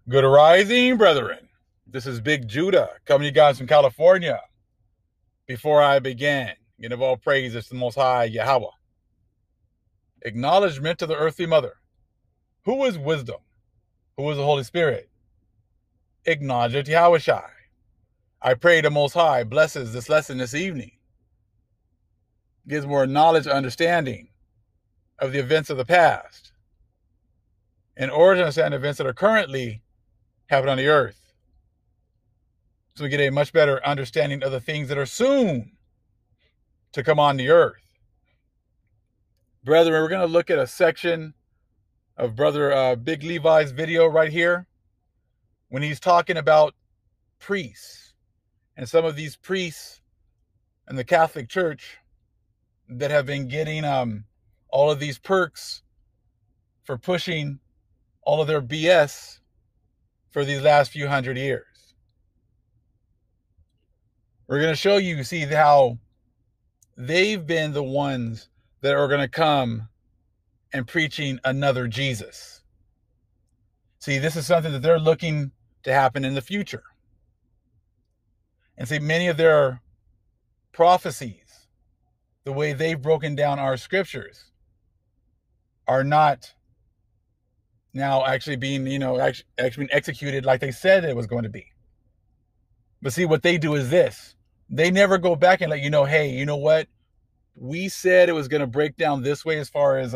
Good rising, brethren. This is Big Judah coming to you guys from California. Before I begin, give all praises to the Most High Yahweh. Acknowledgement to the earthly mother. Who is wisdom? Who is the Holy Spirit? Acknowledge it, Yahushai. I pray the Most High blesses this lesson this evening. Gives more knowledge and understanding of the events of the past in order to understand events that are currently happening on the earth. So we get a much better understanding of the things that are soon to come on the earth. Brethren, we're going to look at a section of Brother Big Levi's video right here when he's talking about priests and some of these priests in the Catholic Church that have been getting all of these perks for pushing all of their BS for these last few hundred years. We're going to show you, see how they've been the ones that are going to come and preaching another Jesus. See, this is something that they're looking to happen in the future. And see, many of their prophecies, the way they've broken down our scriptures, are not now actually being, actually being executed like they said it was going to be. But see, what they do is this. They never go back and let you know, hey, you know what? We said it was going to break down this way as far as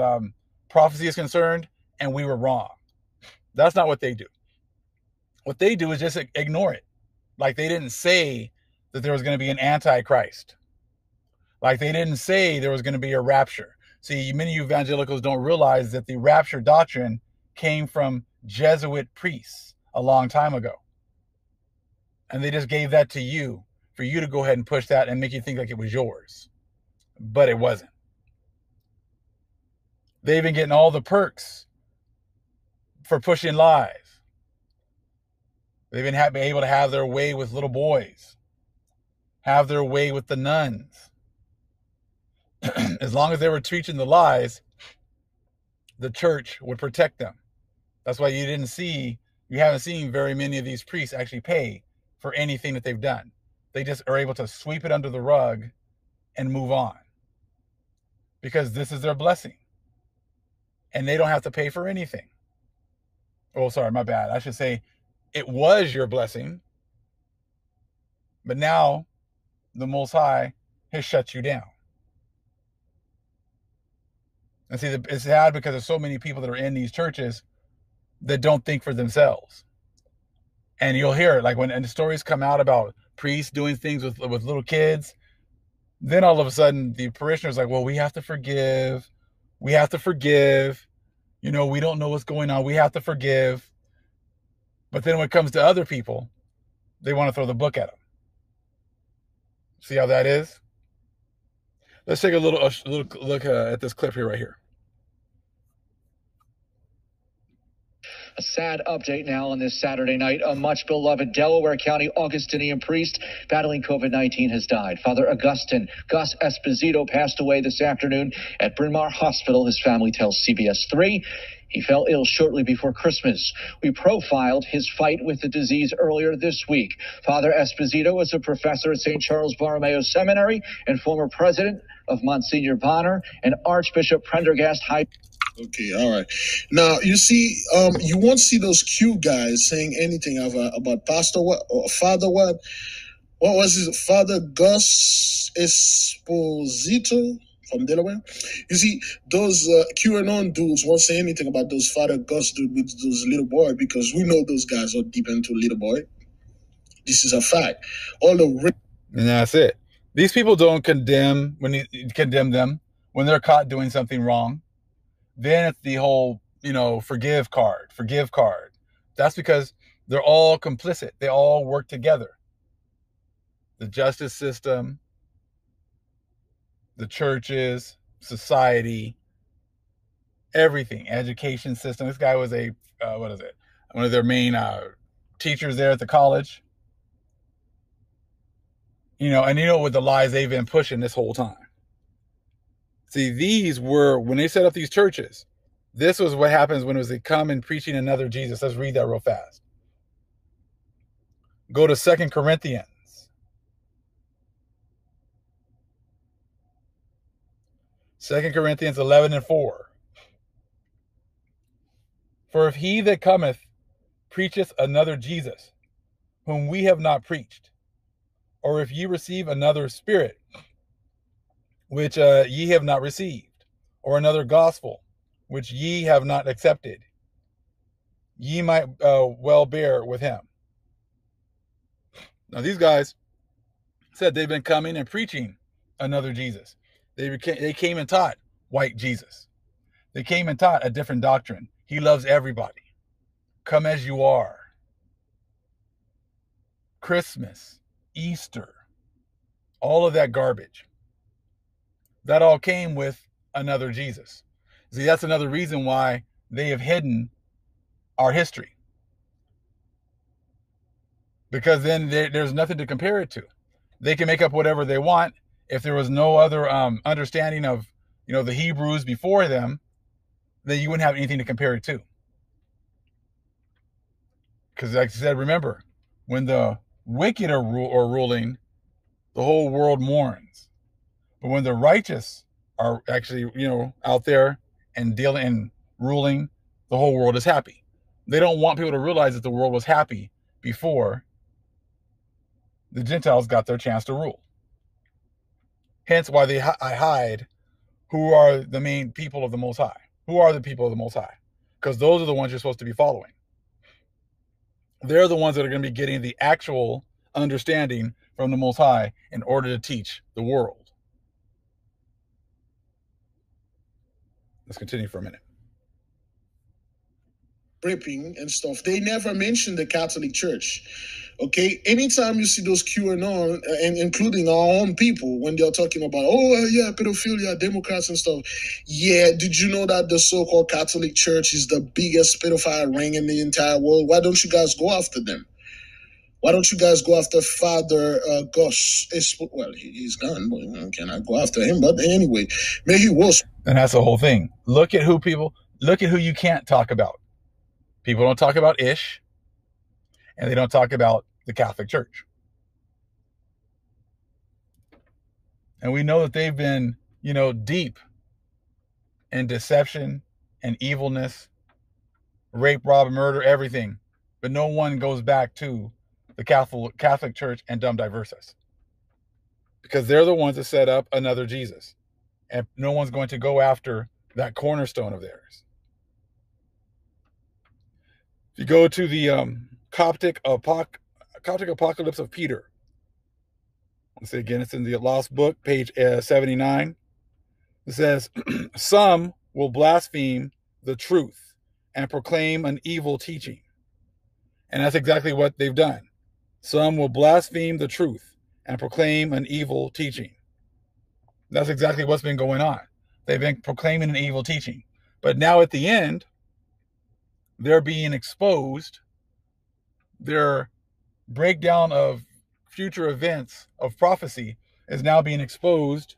prophecy is concerned, and we were wrong. That's not what they do. What they do is just ignore it. Like they didn't say that there was going to be an antichrist. Like they didn't say there was going to be a rapture. See, many evangelicals don't realize that the rapture doctrine came from Jesuit priests a long time ago. And they just gave that to you for you to go ahead and push that and make you think like it was yours. But it wasn't. They've been getting all the perks for pushing lies. They've been able to have their way with little boys, have their way with the nuns. As long as they were teaching the lies, the church would protect them. That's why you haven't seen very many of these priests actually pay for anything that they've done. They just are able to sweep it under the rug and move on. Because this is their blessing. And they don't have to pay for anything. Oh, sorry, my bad. I should say it was your blessing. But now the Most High has shut you down. And see, it's sad because there's so many people that are in these churches that don't think for themselves. And you'll hear it, like when the stories come out about priests doing things with little kids, then all of a sudden the parishioners are like, well, we have to forgive. We have to forgive. We don't know what's going on. We have to forgive. But then when it comes to other people, they want to throw the book at them. See how that is? Let's take a little look at this clip here, right here. A sad update now on this Saturday night. A much-beloved Delaware County Augustinian priest battling COVID-19 has died. Father Augustine Gus Esposito passed away this afternoon at Bryn Mawr Hospital, his family tells CBS 3. He fell ill shortly before Christmas. We profiled his fight with the disease earlier this week. Father Esposito is a professor at St. Charles Borromeo Seminary and former president of Monsignor Bonner and Archbishop Prendergast High. Okay, all right. Now, you see, you won't see those Q guys saying anything about Pastor what or Father what? What was his Father Gus Esposito from Delaware? You see, those QAnon dudes won't say anything about those Father Gus dude with those little boy because we know those guys are deep into little boy. This is a fact. And that's it. These people don't condemn when you condemn them when they're caught doing something wrong. Then it's the whole, forgive card. That's because they're all complicit. They all work together. The justice system, the churches, society, everything, education system. This guy was one of their main teachers there at the college. With the lies they've been pushing this whole time. See, these were, when they set up these churches, this was what happens when it was they come and preaching another Jesus. Let's read that real fast. Go to 2 Corinthians. 2 Corinthians 11:4. For if he that cometh preacheth another Jesus, whom we have not preached, or if ye receive another spirit, which ye have not received, or another gospel, which ye have not accepted, ye might well bear with him. Now these guys said they've been coming and preaching another Jesus. They came and taught white Jesus. They came and taught a different doctrine. He loves everybody. Come as you are. Christmas, Easter, all of that garbage. That all came with another Jesus. See, that's another reason why they have hidden our history. Because then there's nothing to compare it to. They can make up whatever they want. If there was no other understanding of, the Hebrews before them, then you wouldn't have anything to compare it to. Because like I said, remember, when the wicked are ruling, the whole world mourns. But when the righteous are actually, out there and dealing and ruling, the whole world is happy. They don't want people to realize that the world was happy before the Gentiles got their chance to rule. Hence why I hide who are the main people of the Most High. Who are the people of the Most High? Because those are the ones you're supposed to be following. They're the ones that are going to be getting the actual understanding from the Most High in order to teach the world. Let's continue for a minute. Ripping and stuff. They never mention the Catholic Church. Okay, anytime you see those QAnon, and including our own people, when they're talking about, pedophilia, Democrats and stuff. Yeah, did you know that the so-called Catholic Church is the biggest pedophile ring in the entire world? Why don't you guys go after them? Why don't you guys go after Father Gus? Well, he's gone, but cannot go after him. But anyway, may he was. And that's the whole thing. Look at who you can't talk about. People don't talk about Ish, and they don't talk about the Catholic Church. And we know that they've been, deep in deception and evilness, rape, rob, murder, everything. But no one goes back to the Catholic Church and Dum Diversas. Because they're the ones that set up another Jesus. And no one's going to go after that cornerstone of theirs. If you go to the Coptic Apocalypse of Peter, I'll say again, it's in the Lost Book, page 79. It says, some will blaspheme the truth and proclaim an evil teaching. And that's exactly what they've done. Some will blaspheme the truth and proclaim an evil teaching. That's exactly what's been going on. They've been proclaiming an evil teaching. But now at the end, they're being exposed. Their breakdown of future events of prophecy is now being exposed.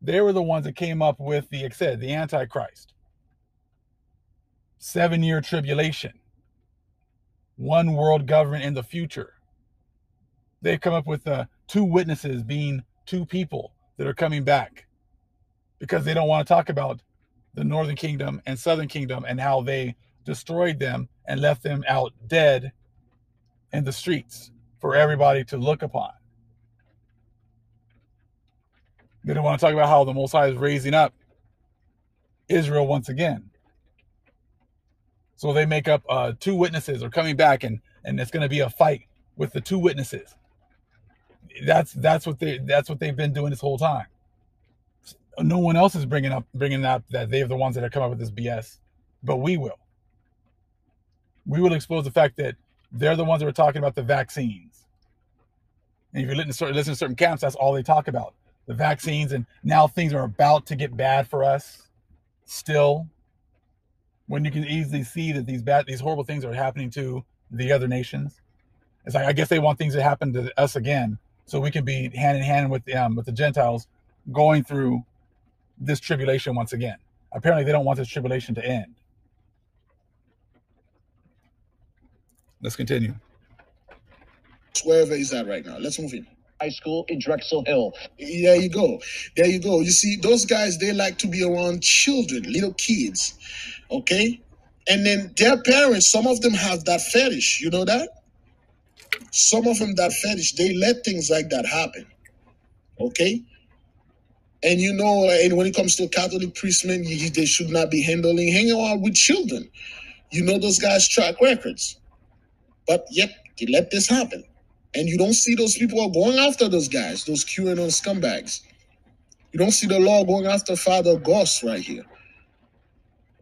They were the ones that came up with the Antichrist. 7-year tribulation. One world government in the future. They've come up with 2 witnesses being 2 people that are coming back. Because they don't want to talk about the Northern Kingdom and Southern Kingdom and how they destroyed them and left them out dead in the streets for everybody to look upon. They don't want to talk about how the Most High is raising up Israel once again. So they make up 2 witnesses are coming back, and it's going to be a fight with the 2 witnesses. That's what they've been doing this whole time. No one else is bringing up that they're the ones that have come up with this BS, but we will. We will expose the fact that they're the ones that are talking about the vaccines. And if you listen to certain camps, that's all they talk about. The vaccines, and now things are about to get bad for us still. When you can easily see that these horrible things are happening to the other nations. It's like, I guess they want things to happen to us again, so we can be hand in hand with the Gentiles going through this tribulation once again. Apparently they don't want this tribulation to end. Let's continue. wherever he's at right now. Let's move in. High School in Drexel Hill. There you go. There you go. You see, those guys, they like to be around children, little kids. Okay? And then their parents, some of them have that fetish. You know that? Some of them, that fetish, they let things like that happen. Okay? And you know, and when it comes to Catholic priestmen, they should not be hanging out with children. You know those guys' track records. But yet, they let this happen. And you don't see those people are going after those guys, those QAnon scumbags. You don't see the law going after Father Goss right here.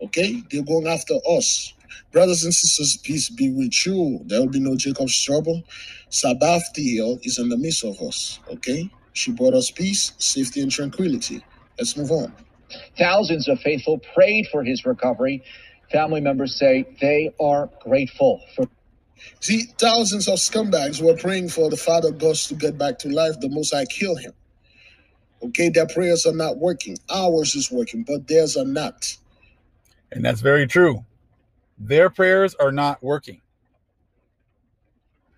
Okay? They're going after us. Brothers and sisters, peace be with you. There will be no Jacob's trouble. Sabathriel is in the midst of us. Okay? She brought us peace, safety, and tranquility. Let's move on. Thousands of faithful prayed for his recovery. Family members say they are grateful for. See, thousands of scumbags were praying for the Father Goss to get back to life. The Most High kill him. Okay, their prayers are not working. Ours is working, but theirs are not. And that's very true. Their prayers are not working.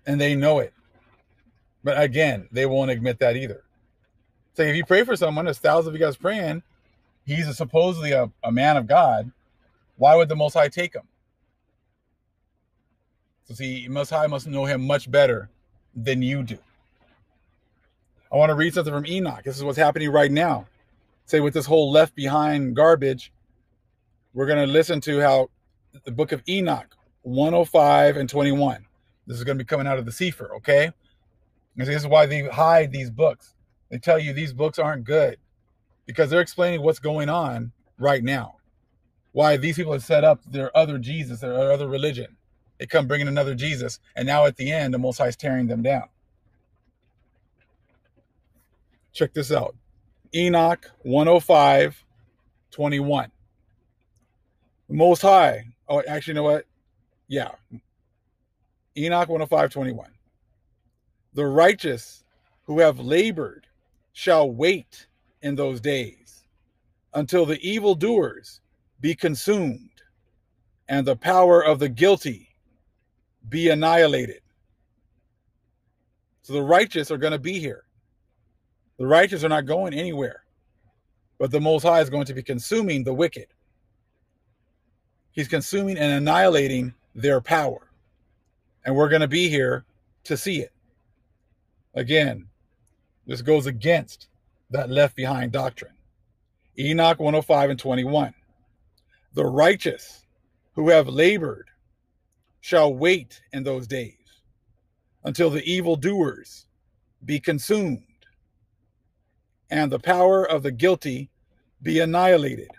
And they know it. But again, they won't admit that either. So if you pray for someone, there's thousands of you guys praying, he's supposedly a man of God, why would the Most High take him? So see, Most High must know him much better than you do. I want to read something from Enoch. This is what's happening right now. Say with this whole left behind garbage, we're going to listen to how the book of Enoch 105 and 21. This is going to be coming out of the Sefer, okay? And this is why they hide these books. They tell you these books aren't good because they're explaining what's going on right now. Why these people have set up their other Jesus, their other religion. They come bringing another Jesus, and now at the end, the Most High is tearing them down. Check this out. Enoch 105, 21. The Most High. Oh, actually, you know what? Yeah. Enoch 105, 21. The righteous who have labored shall wait in those days until the evildoers be consumed and the power of the guilty be annihilated. So the righteous are going to be here. The righteous are not going anywhere. But the Most High is going to be consuming the wicked. He's consuming and annihilating their power. And we're going to be here to see it. Again, this goes against that left behind doctrine. Enoch 105 and 21. The righteous who have labored shall wait in those days until the evildoers be consumed and the power of the guilty be annihilated.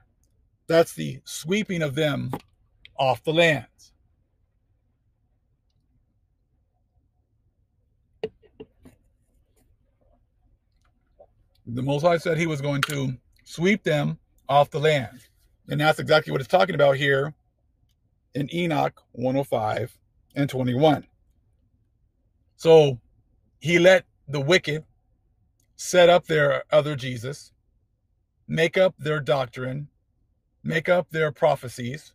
That's the sweeping of them off the lands. The Most High said he was going to sweep them off the land. And that's exactly what it's talking about here in Enoch 105 and 21. So he let the wicked set up their other Jesus, make up their doctrine, make up their prophecies.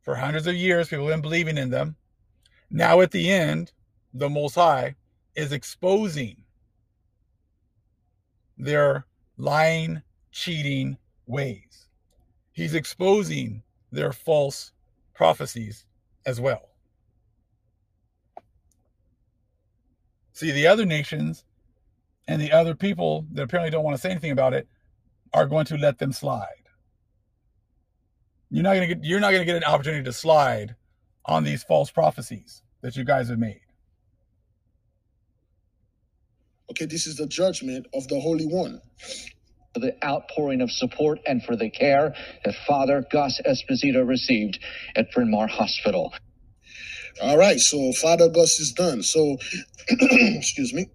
For hundreds of years, people have been believing in them. Now at the end, the Most High is exposing their lying, cheating ways. He's exposing their false prophecies as well. See, the other nations and the other people that apparently don't want to say anything about it are going to let them slide. You're not going to get an opportunity to slide on these false prophecies that you guys have made. Okay, this is the judgment of the Holy One. For the outpouring of support and for the care that Father Gus Esposito received at Bryn Mawr Hospital. All right, so Father Gus is done. So, excuse me.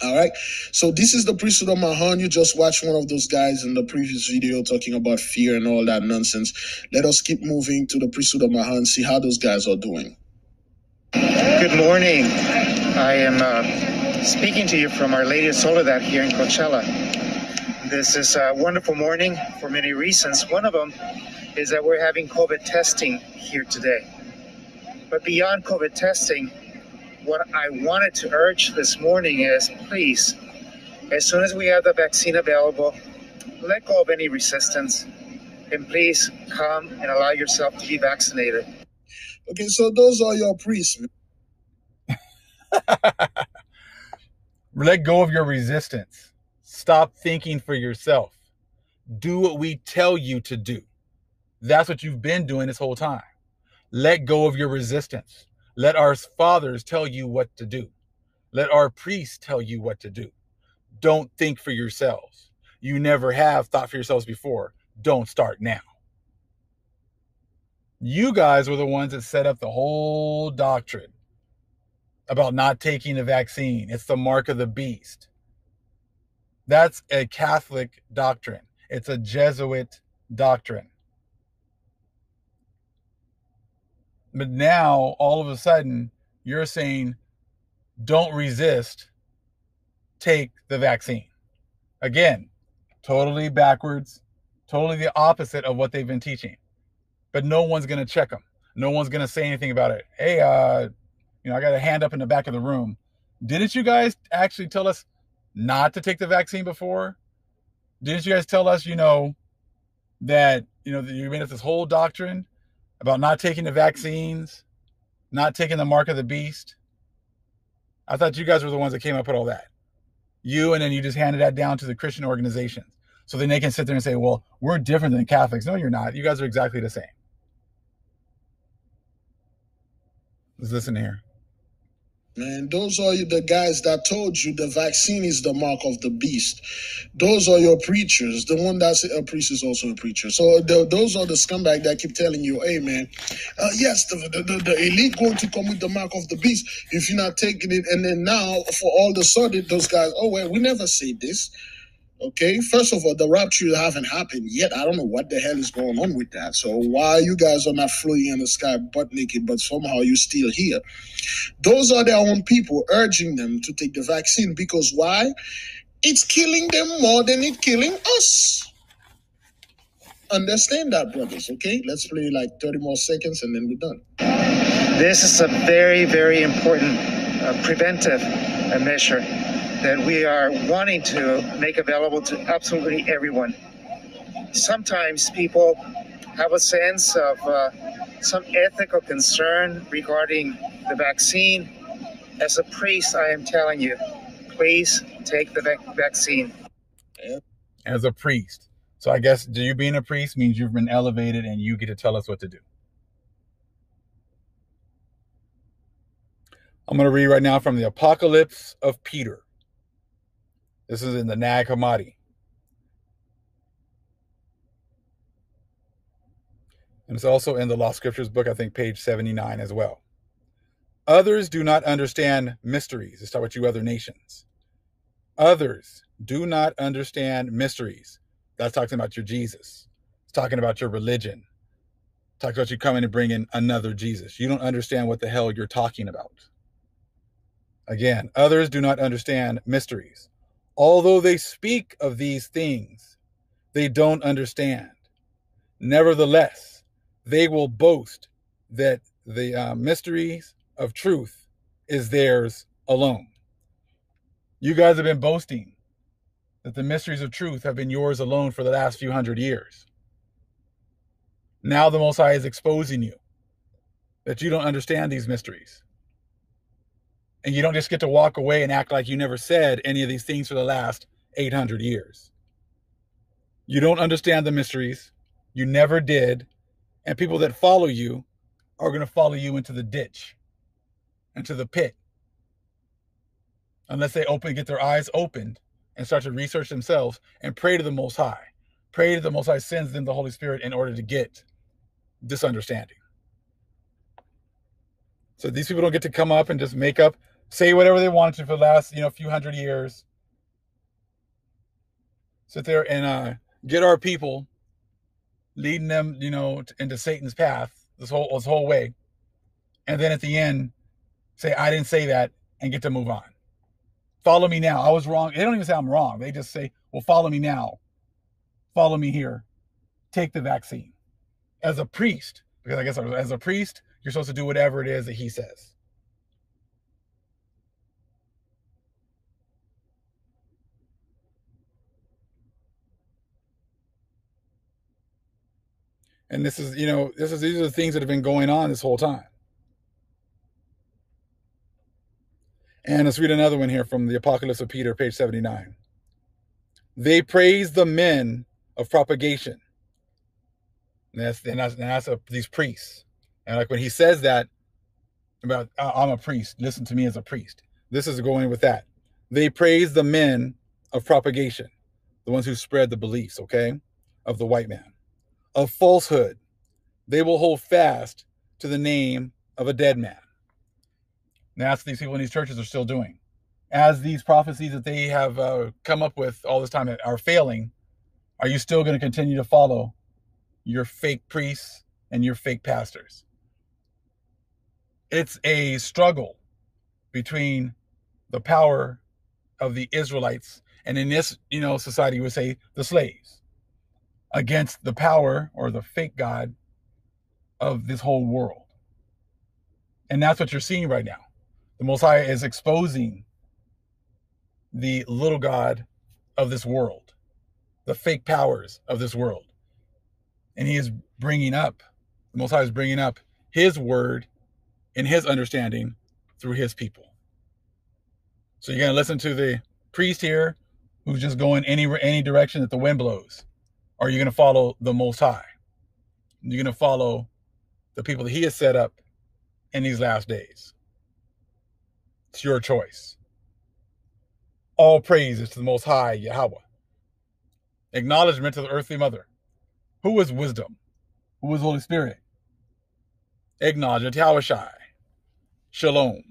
All right, so this is the priesthood of Mahan. You just watched one of those guys in the previous video talking about fear and all that nonsense. Let us keep moving to the priesthood of Mahan, see how those guys are doing. Good morning. I am speaking to you from Our Lady of Soledad here in Coachella. This is a wonderful morning for many reasons. One of them is that we're having COVID testing here today. But beyond COVID testing, what I wanted to urge this morning is, please, as soon as we have the vaccine available, let go of any resistance, and please come and allow yourself to be vaccinated. Okay, so those are your priests. Let go of your resistance. Stop thinking for yourself. Do what we tell you to do. That's what you've been doing this whole time. Let go of your resistance. Let our fathers tell you what to do. Let our priests tell you what to do. Don't think for yourselves. You never have thought for yourselves before. Don't start now. You guys were the ones that set up the whole doctrine about not taking the vaccine. It's the mark of the beast. That's a Catholic doctrine. It's a Jesuit doctrine. But now, all of a sudden, you're saying, don't resist, take the vaccine. Again, totally backwards, totally the opposite of what they've been teaching. But no one's going to check them. No one's going to say anything about it. Hey, I got a hand up in the back of the room. Didn't you guys actually tell us not to take the vaccine before? Didn't you guys tell us, that you made up this whole doctrine about not taking the vaccines, not taking the mark of the beast? I thought you guys were the ones that came up with all that. And then you just handed that down to the Christian organizations. So then they can sit there and say, well, we're different than Catholics. No, you're not. You guys are exactly the same. Let's listen here. Man, those are the guys that told you the vaccine is the mark of the beast. Those are your preachers. The one that's a priest is also a preacher. So those are the scumbag that keep telling you, hey, man, yes, the elite going to come with the mark of the beast if you're not taking it. And then now, for all the sudden, those guys, oh, well, we never said this. Okay, first of all, the rapture haven't happened yet. I don't know what the hell is going on with that. So why you guys are not floating in the sky butt naked, but somehow you're still here? Those are their own people urging them to take the vaccine because why? It's killing them more than it's killing us. Understand that, brothers, okay? Let's play like 30 more seconds and then we're done. This is a very, very important preventive measure that we are wanting to make available to absolutely everyone. Sometimes people have a sense of some ethical concern regarding the vaccine. As a priest, I am telling you, please take the vaccine. As a priest. So I guess you being a priest means you've been elevated and you get to tell us what to do. I'm going to read right now from the Apocalypse of Peter. This is in the Nag Hammadi. And it's also in the Lost Scriptures book, I think page 79 as well. Others do not understand mysteries. Let's talk about you other nations. Others do not understand mysteries. That's talking about your Jesus. It's talking about your religion. It's talking about you coming and bringing another Jesus. You don't understand what the hell you're talking about. Again, others do not understand mysteries. Although they speak of these things, they don't understand. Nevertheless, they will boast that the mysteries of truth is theirs alone. You guys have been boasting that the mysteries of truth have been yours alone for the last few hundred years. Now the Most High is exposing you that you don't understand these mysteries. And you don't just get to walk away and act like you never said any of these things for the last 800 years. You don't understand the mysteries. You never did. And people that follow you are going to follow you into the ditch, into the pit. Unless they get their eyes opened and start to research themselves and pray to the Most High. Pray that the Most High sends them the Holy Spirit in order to get this understanding. So these people don't get to come up and just say whatever they wanted to for the last, few hundred years. Sit there and get our people, leading them, into Satan's path this whole way. And then at the end, say, I didn't say that, and get to move on. Follow me now. I was wrong. They don't even say I'm wrong. They just say, well, follow me now. Follow me here. Take the vaccine. As a priest, because I guess as a priest, you're supposed to do whatever it is that he says. And this is, these are the things that have been going on this whole time. And let's read another one here from the Apocalypse of Peter, page 79. They praise the men of propagation. And that's these priests. And like when he says that about, I'm a priest, listen to me as a priest. This is going with that. They praise the men of propagation, the ones who spread the beliefs, okay, of the white man. Of falsehood, they will hold fast to the name of a dead man. And that's what these people in these churches are still doing. As these prophecies that they have come up with all this time are failing, are you still going to continue to follow your fake priests and your fake pastors? It's a struggle between the power of the Israelites, and in this, society, you would say the slaves, against the power or the fake God of this whole world. And that's what you're seeing right now. The Most High is exposing the little God of this world, the fake powers of this world. And he is bringing up, the Most High is bringing up his word and his understanding through his people. So you're going to listen to the priest here who's just going any direction that the wind blows? Or are you going to follow the Most High? You're going to follow the people that he has set up in these last days. It's your choice. All praise is to the Most High, Yahweh. Acknowledgement to the earthly mother. Who is wisdom? Who is Holy Spirit? Acknowledgement to Yahushai. Shalom.